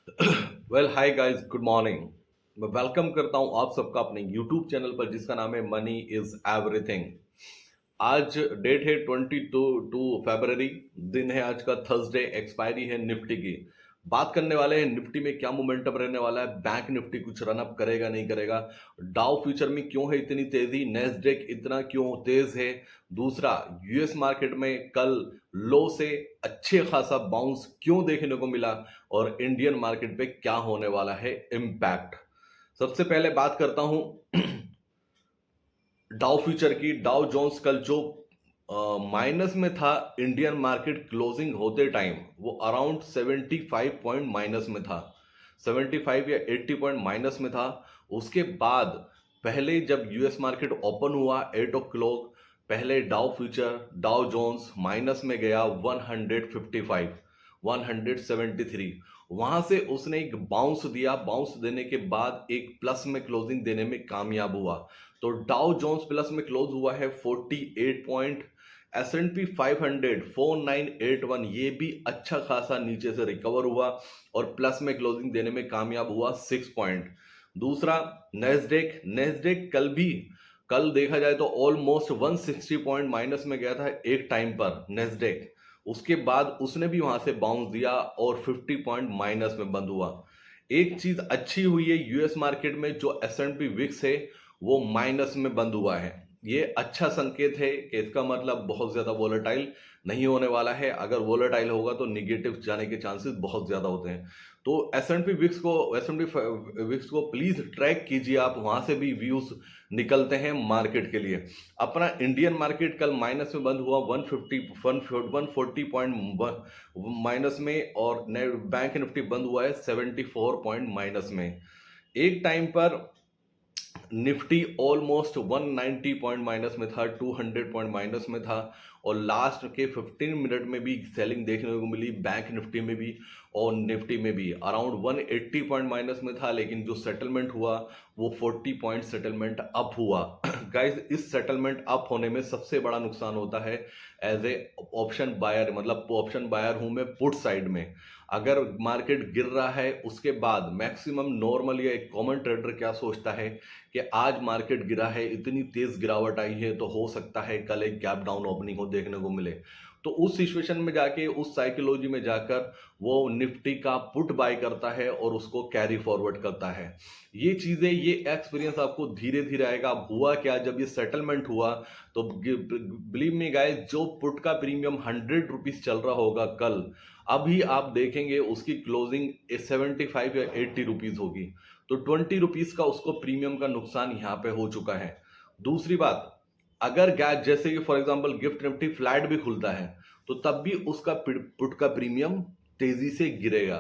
Well hi guys, good morning. मैं welcome करता हूं आप सबका अपने यूट्यूब चैनल पर जिसका नाम है मनी इज एवरीथिंग। आज डेट है 22 फरवरी। दिन है आज का थर्सडे। एक्सपायरी है निफ्टी की। बात करने वाले हैं निफ्टी में क्या मोमेंटम रहने वाला है। बैंक निफ्टी कुछ रन अप करेगा नहीं करेगा। डाउ फ्यूचर में क्यों है इतनी तेजी, नेस्डेक इतना क्यों तेज है। दूसरा, यूएस मार्केट में कल लो से अच्छे खासा बाउंस क्यों देखने को मिला और इंडियन मार्केट पे क्या होने वाला है इम्पैक्ट। सबसे पहले बात करता हूं डाउ फ्यूचर की। डाउ जोन्स कल जो माइनस में था, इंडियन मार्केट क्लोजिंग होते टाइम वो अराउंड 75 पॉइंट माइनस में था। 75 या 80 पॉइंट माइनस में था। उसके बाद पहले जब यूएस मार्केट ओपन हुआ 8 o'clock, पहले डाउ फ्यूचर डाउ जोन्स माइनस में गया 155, 173। वहां से उसने एक बाउंस दिया। बाउंस देने के बाद एक प्लस में क्लोजिंग देने में कामयाब हुआ। तो डाउ जोन्स प्लस में क्लोज हुआ है 48 पॉइंट। S&P 500 4981 ये भी अच्छा खासा नीचे से रिकवर हुआ और प्लस में क्लोजिंग देने में कामयाब हुआ 6 पॉइंट। दूसरा, नेस्डेक नेस्डेक कल देखा जाए तो ऑलमोस्ट 160 पॉइंट माइनस में गया था एक टाइम पर नेस्डेक। उसके बाद उसने भी वहां से बाउंस दिया और 50 पॉइंट माइनस में बंद हुआ। एक चीज अच्छी हुई है यूएस मार्केट में, जो S&P विक्स है वो माइनस में बंद हुआ है। ये अच्छा संकेत है कि इसका मतलब बहुत ज्यादा वोलेटाइल नहीं होने वाला है। अगर वोलेटाइल होगा तो निगेटिव जाने के चांसेस बहुत ज्यादा होते हैं। तो एस एंड पी विक्स को प्लीज ट्रैक कीजिए आप, वहां से भी व्यूज निकलते हैं मार्केट के लिए। अपना इंडियन मार्केट कल माइनस में बंद हुआ 140 पॉइंट माइनस में, और बैंक निफ्टी बंद हुआ है 74 पॉइंट माइनस में। एक टाइम पर निफ्टी ऑलमोस्ट 190 पॉइंट माइनस में था, 200 पॉइंट माइनस में था, और लास्ट के 15 मिनट में भी सेलिंग देखने को मिली बैंक निफ्टी में भी और निफ्टी में भी। अराउंड 180 पॉइंट माइनस में था, लेकिन जो सेटलमेंट हुआ वो 40 पॉइंट सेटलमेंट अप हुआ। गाइस, इस सेटलमेंट अप होने में सबसे बड़ा नुकसान होता है एज ए ऑप्शन बायर। मतलब ऑप्शन बायर हूं मैं पुट साइड में। अगर मार्केट गिर रहा है उसके बाद मैक्सिमम नॉर्मल या एक कॉमन ट्रेडर क्या सोचता है कि आज मार्केट गिरा है, इतनी तेज गिरावट आई है, तो हो सकता है कल एक गैप डाउन ओपनिंग को देखने को मिले। तो उस सिचुएशन में जाके, उस साइकोलॉजी में जाकर वो निफ्टी का पुट बाय करता है और उसको कैरी फॉरवर्ड करता है। ये चीजें, ये एक्सपीरियंस आपको धीरे धीरे आएगा। अब हुआ क्या, जब ये सेटलमेंट हुआ तो बिलीव मी गाइस, जो पुट का प्रीमियम 100 रुपीज चल रहा होगा कल, अभी आप देखेंगे उसकी क्लोजिंग 75 या 80 रुपीज होगी। तो 20 रुपीज का उसको प्रीमियम का नुकसान यहां पे हो चुका है। दूसरी बात, अगर गैप जैसे कि for example gift Nifty flat भी खुलता है तो तब भी उसका पुट का प्रीमियम तेजी से गिरेगा।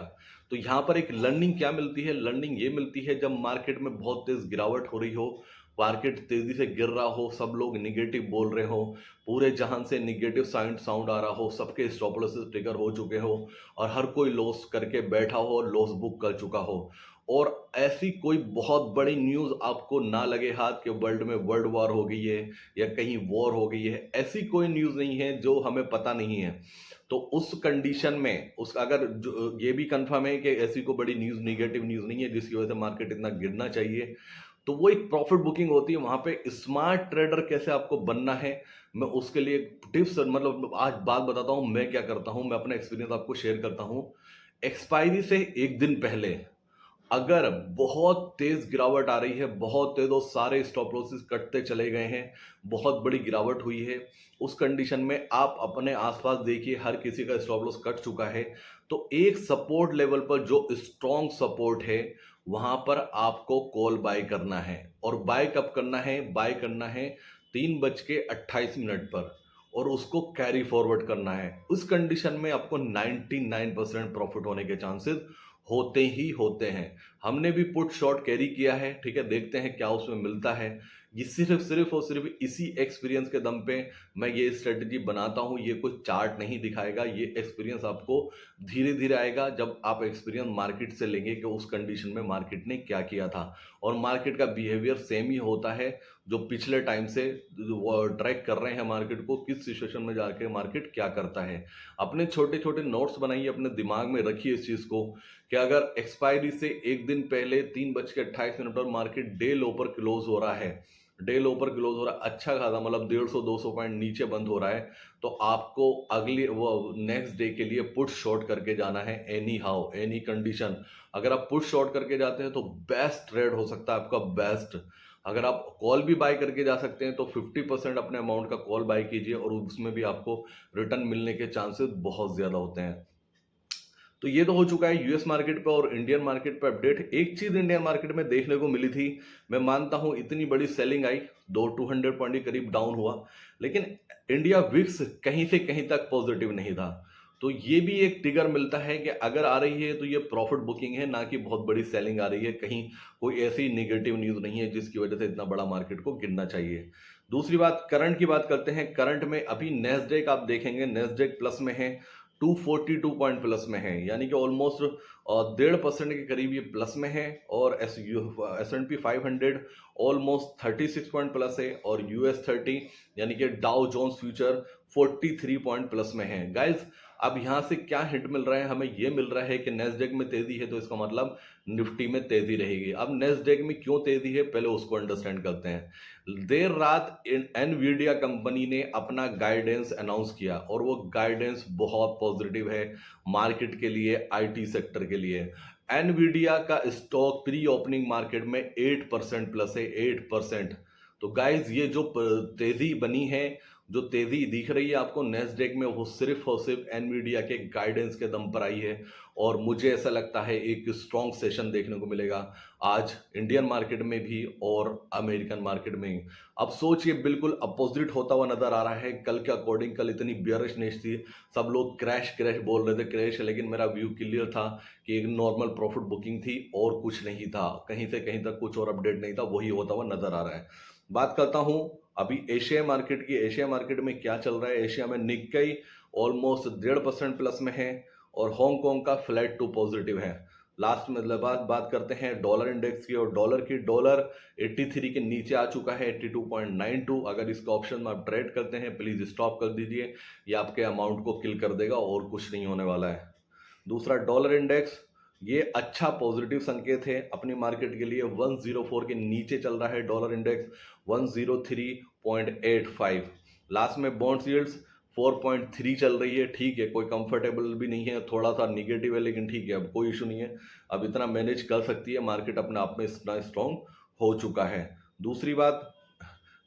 तो यहां पर एक लर्निंग क्या मिलती है, लर्निंग ये मिलती है जब मार्केट में बहुत तेज गिरावट हो रही हो, मार्केट तेजी से गिर रहा हो, सब लोग निगेटिव बोल रहे हो, पूरे जहां से निगेटिव साउंड आ रहा हो, सबके स्टॉप लॉसेस ट्रिगर हो चुके हो और हर कोई लॉस करके बैठा हो और लॉस बुक कर चुका हो, और ऐसी कोई बहुत बड़ी न्यूज आपको ना लगे हाथ के वर्ल्ड में वर्ल्ड वॉर हो गई है या कहीं वॉर हो गई है, ऐसी कोई न्यूज नहीं है जो हमें पता नहीं है। तो उस कंडीशन में उस अगर ये भी कंफर्म है कि ऐसी कोई बड़ी न्यूज, नेगेटिव न्यूज नहीं है जिसकी वजह से मार्केट इतना गिरना चाहिए, तो वो एक प्रॉफिट बुकिंग होती है। वहां पे स्मार्ट ट्रेडर कैसे आपको बनना है, मैं उसके लिए टिप्स, मतलब आज बात बताता हूं मैं क्या करता हूं। मैं अपना एक्सपीरियंस आपको शेयर करता हूं। एक्सपायरी से एक दिन पहले अगर बहुत तेज गिरावट आ रही है, बहुत तेज, और सारे स्टॉप लॉसेस कटते चले गए हैं, बहुत बड़ी गिरावट हुई है, उस कंडीशन में आप अपने आसपास देखिए हर किसी का स्टॉप लॉस कट चुका है। तो एक सपोर्ट लेवल पर जो स्ट्रॉन्ग सपोर्ट है वहां पर आपको कॉल बाय करना है। और बाय कब करना है, बाय करना है 3:28 पर, और उसको कैरी फॉरवर्ड करना है। उस कंडीशन में आपको 99% प्रॉफिट होने के चांसेस होते ही होते हैं। हमने भी पुट शॉर्ट कैरी किया है, ठीक है, देखते हैं क्या उसमें मिलता है। ये सिर्फ और सिर्फ इसी एक्सपीरियंस के दम पे मैं ये स्ट्रेटजी बनाता हूं। ये कुछ चार्ट नहीं दिखाएगा, ये एक्सपीरियंस आपको धीरे धीरे आएगा जब आप एक्सपीरियंस मार्केट से लेंगे कि उस कंडीशन में मार्केट ने क्या किया था। और मार्केट का बिहेवियर सेम ही होता है, जो पिछले टाइम से ट्रैक कर रहे हैं मार्केट को, किस सिचुएशन में जाके मार्केट क्या करता है। अपने छोटे छोटे नोट्स बनाइए, अपने दिमाग में रखिए इस चीज को कि अगर एक्सपायरी से एक दिन पहले 3:28 पर मार्केट डे लो पर क्लोज हो रहा है, डे लो पर क्लोज हो रहा है, अच्छा खासा मतलब 150-200 पॉइंट नीचे बंद हो रहा है, तो आपको अगली वो नेक्स्ट डे के लिए पुट शॉर्ट करके जाना है एनी हाउ एनी कंडीशन। अगर आप पुट शॉर्ट करके जाते हैं तो बेस्ट ट्रेड हो सकता है आपका, बेस्ट। अगर आप कॉल भी बाय करके जा सकते हैं तो 50% अपने अमाउंट का कॉल बाय कीजिए और उसमें भी आपको रिटर्न मिलने के चांसेस बहुत ज्यादा होते हैं। तो ये तो हो चुका है यूएस मार्केट पे और इंडियन मार्केट पे अपडेट। एक चीज इंडियन मार्केट में देखने को मिली थी, मैं मानता हूं इतनी बड़ी सेलिंग आई, 200 पॉइंट के करीब डाउन हुआ, लेकिन इंडिया विक्स कहीं से कहीं तक पॉजिटिव नहीं था। तो ये भी एक ट्रिगर मिलता है कि अगर आ रही है तो ये प्रॉफिट बुकिंग है, ना कि बहुत बड़ी सेलिंग आ रही है, कहीं कोई ऐसी नेगेटिव न्यूज नहीं है जिसकी वजह से इतना बड़ा मार्केट को गिरना चाहिए। दूसरी बात, करंट की बात करते हैं। करंट में अभी नेस्डेक आप देखेंगे, नेस्डेक प्लस में है, 242 पॉइंट प्लस में है, यानी कि ऑलमोस्ट 1.5% के करीब ये प्लस में है। और S&P 500 ऑलमोस्ट 36 पॉइंट प्लस है, और US 30 यानी कि Dow Jones future 43 point plus में है। गाइज अब यहां से क्या हिंट मिल रहा है हमें, ये मिल रहा है कि नेस्डेक में तेजी है तो इसका मतलब निफ्टी में तेजी रहेगी। अब नेस्डेक में क्यों तेजी है पहले उसको अंडरस्टैंड करते हैं। देर रात एनवीडिया कंपनी ने अपना गाइडेंस अनाउंस किया और वो गाइडेंस बहुत पॉजिटिव है मार्केट के लिए, आईटी सेक्टर के लिए। एनवीडिया का स्टॉक प्री ओपनिंग मार्केट में 8% प्लस है, 8%। तो गाइज ये जो तेजी बनी है, जो तेजी दिख रही है आपको नेस्डेक में, वो सिर्फ और सिर्फ एनवीडिया के गाइडेंस के दम पर आई है। और मुझे ऐसा लगता है एक स्ट्रॉन्ग सेशन देखने को मिलेगा आज इंडियन मार्केट में भी और अमेरिकन मार्केट में। अब सोचिए बिल्कुल अपोजिट होता हुआ नजर आ रहा है कल के अकॉर्डिंग। कल इतनी बियरिशनेस थी, सब लोग क्रैश क्रैश बोल रहे थे, क्रैश, लेकिन मेरा व्यू क्लियर था कि एक नॉर्मल प्रॉफिट बुकिंग थी और कुछ नहीं था, कहीं से कहीं तक कुछ और अपडेट नहीं था, वही होता हुआ नजर आ रहा है। बात करता हूं अभी एशिया मार्केट की। एशिया मार्केट में क्या चल रहा है, एशिया में निक्केई ऑलमोस्ट 1.5% प्लस में है और हांगकांग का फ्लैट टू पॉजिटिव है। लास्ट में बात करते हैं डॉलर इंडेक्स की, और डॉलर 83 के नीचे आ चुका है, 82.92। अगर इसका ऑप्शन में आप ट्रेड करते हैं प्लीज स्टॉप कर दीजिए, ये आपके अमाउंट को किल कर देगा और कुछ नहीं होने वाला है। दूसरा डॉलर इंडेक्स, ये अच्छा पॉजिटिव संकेत है अपनी मार्केट के लिए। 104 के नीचे चल रहा है डॉलर इंडेक्स, 103.85। लास्ट में बॉन्ड्स यील्ड्स 4.3 चल रही है, ठीक है, कोई कंफर्टेबल भी नहीं है, थोड़ा सा निगेटिव है, लेकिन ठीक है, अब कोई इशू नहीं है, अब इतना मैनेज कर सकती है मार्केट, अपने आप में इतना स्ट्रांग हो चुका है। दूसरी बात,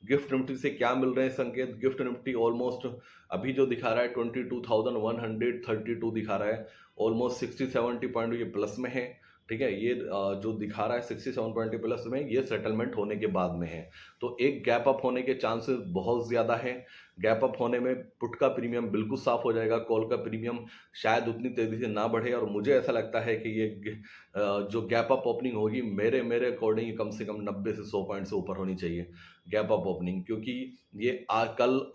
गिफ्ट निफ्टी से क्या मिल रहे हैं संकेत। गिफ्ट निफ्टी ऑलमोस्ट अभी जो दिखा रहा है 22,132 दिखा रहा है, ऑलमोस्ट 60-70 पॉइंट ये प्लस में है, ठीक है। ये जो दिखा रहा है 67 प्लस में, ये सेटलमेंट होने के बाद में है, तो एक गैप अप होने के चांसेस बहुत ज्यादा है। गैप अप होने में पुट का प्रीमियम बिल्कुल साफ हो जाएगा, कॉल का प्रीमियम शायद उतनी तेजी से ना बढ़े, और मुझे ऐसा लगता है कि ये जो गैप अप ओपनिंग होगी मेरे मेरे अकॉर्डिंग कम से कम 90 से 100 पॉइंट से ऊपर होनी चाहिए गैप अप ओपनिंग, क्योंकि ये कल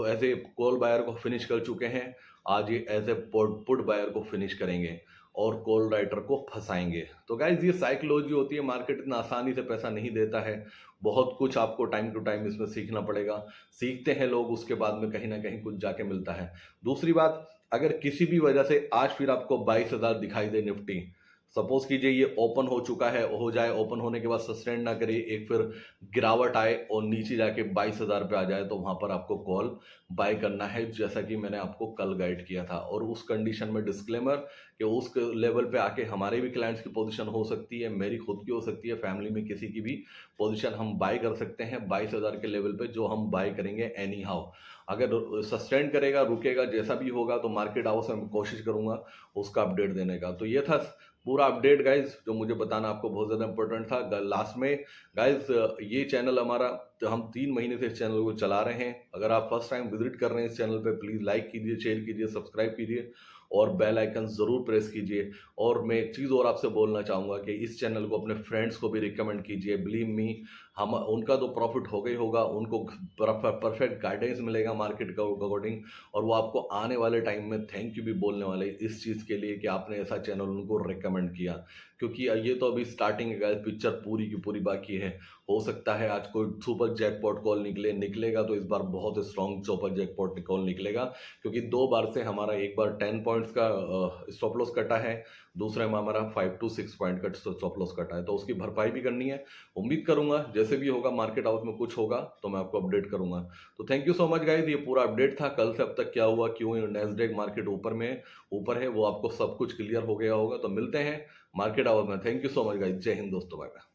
एज ए कॉल बायर को फिनिश कर चुके हैं, आज ये एज ए पुट बायर को फिनिश करेंगे और कॉल राइटर को फंसाएंगे। तो गाइज ये साइकोलॉजी होती है, मार्केट इतना आसानी से पैसा नहीं देता है, बहुत कुछ आपको टाइम टू टाइम इसमें सीखना पड़ेगा। सीखते हैं लोग, उसके बाद में कहीं ना कहीं कुछ जाके मिलता है। दूसरी बात, अगर किसी भी वजह से आज फिर आपको 22,000 दिखाई दे निफ्टी, सपोज कीजिए ये ओपन हो चुका है, हो जाए, ओपन होने के बाद सस्टेन ना करे, एक फिर गिरावट आए और नीचे जाके 22,000 पे आ जाए, तो वहां पर आपको कॉल बाय करना है, जैसा कि मैंने आपको कल गाइड किया था। और उस कंडीशन में डिस्क्लेमर कि उस लेवल पे आके हमारे भी क्लाइंट्स की पोजीशन हो सकती है, मेरी खुद की हो सकती है, फैमिली में किसी की भी पोजीशन हम बाय कर सकते हैं 22,000 के लेवल पे, जो हम बाय करेंगे एनी हाउ। अगर सस्टेन करेगा, रुकेगा, जैसा भी होगा, तो मार्केट आवर्स में कोशिश करूंगा उसका अपडेट देने का। तो ये था पूरा अपडेट गाइज, जो मुझे बताना आपको बहुत ज़्यादा इंपॉर्टेंट था। लास्ट में गाइज, ये चैनल हमारा, तो हम 3 महीने से इस चैनल को चला रहे हैं। अगर आप फर्स्ट टाइम विजिट कर रहे हैं इस चैनल पे, प्लीज़ लाइक कीजिए, शेयर कीजिए, सब्सक्राइब कीजिए और बेल आइकन ज़रूर प्रेस कीजिए। और मैं एक चीज़ और आपसे बोलना चाहूँगा कि इस चैनल को अपने फ्रेंड्स को भी रिकमेंड कीजिए। बिलीव मी, हम उनका तो प्रॉफिट हो गई होगा, उनको परफेक्ट गाइडेंस मिलेगा मार्केट का अकॉर्डिंग, और वो आपको आने वाले टाइम में थैंक यू भी बोलने वाले इस चीज़ के लिए कि आपने ऐसा चैनल उनको रिकमेंड किया। क्योंकि ये तो अभी स्टार्टिंग है गाइस, पिक्चर पूरी की पूरी बाकी है। हो सकता है आज कोई सुपर जैकपॉट कॉल निकलेगा तो इस बार बहुत स्ट्रॉन्ग सुपर जैकपॉट कॉल निकलेगा, क्योंकि 2 बार से हमारा, एक बार 10 पॉइंट पॉइंट्स का स्टॉप लॉस कटा है, दूसरे में हमारा 5 to 6 पॉइंट का स्टॉप लॉस कटा है, तो उसकी भरपाई भी करनी है। उम्मीद करूंगा जैसे भी होगा मार्केट आउट में कुछ होगा तो मैं आपको अपडेट करूंगा। तो thank you so much guys, ये पूरा अपडेट था कल से अब तक क्या हुआ, क्यों नैस्डैक मार्केट ऊपर है, वो आपको सब कुछ क्लियर हो गया होगा। तो मिलते हैं मार्केट आवर में। Thank you so much guys, जय हिंद दोस्तों, बाय बाय।